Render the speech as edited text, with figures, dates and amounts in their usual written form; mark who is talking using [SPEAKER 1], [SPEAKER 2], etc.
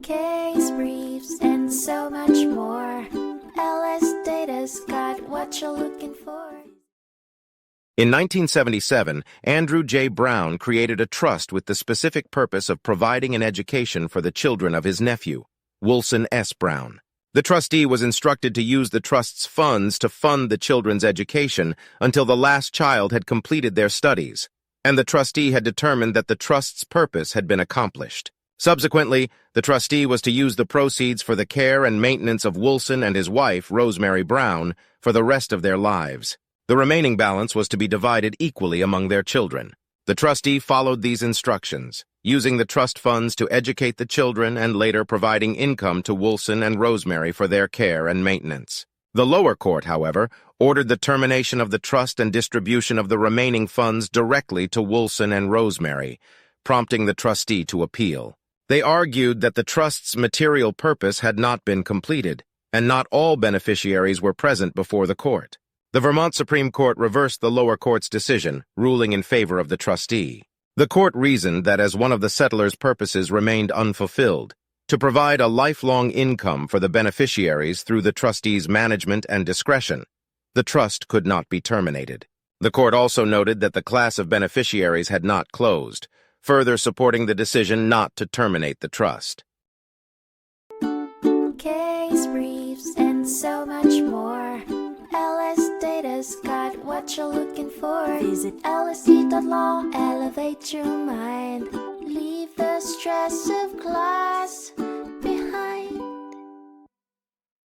[SPEAKER 1] case briefs, and so much more. LSData's got what you're looking for.
[SPEAKER 2] In 1977, Andrew J. Brown created a trust with the specific purpose of providing an education for the children of his nephew, Wilson S. Brown. The trustee was instructed to use the trust's funds to fund the children's education until the last child had completed their studies, and the trustee had determined that the trust's purpose had been accomplished. Subsequently, the trustee was to use the proceeds for the care and maintenance of Wilson and his wife, Rosemary Brown, for the rest of their lives. The remaining balance was to be divided equally among their children. The trustee followed these instructions, using the trust funds to educate the children and later providing income to Wilson and Rosemary for their care and maintenance. The lower court, however, ordered the termination of the trust and distribution of the remaining funds directly to Wilson and Rosemary, prompting the trustee to appeal. They argued that the trust's material purpose had not been completed, and not all beneficiaries were present before the court. The Vermont Supreme Court reversed the lower court's decision, ruling in favor of the trustee. The court reasoned that as one of the settlor's purposes remained unfulfilled, to provide a lifelong income for the beneficiaries through the trustee's management and discretion, the trust could not be terminated. The court also noted that the class of beneficiaries had not closed, further supporting the decision not to terminate the trust.
[SPEAKER 1] Case briefs, and so much more. LSData's got what you're looking for. Visit lsd.law, elevate your mind. Leave the stress of class.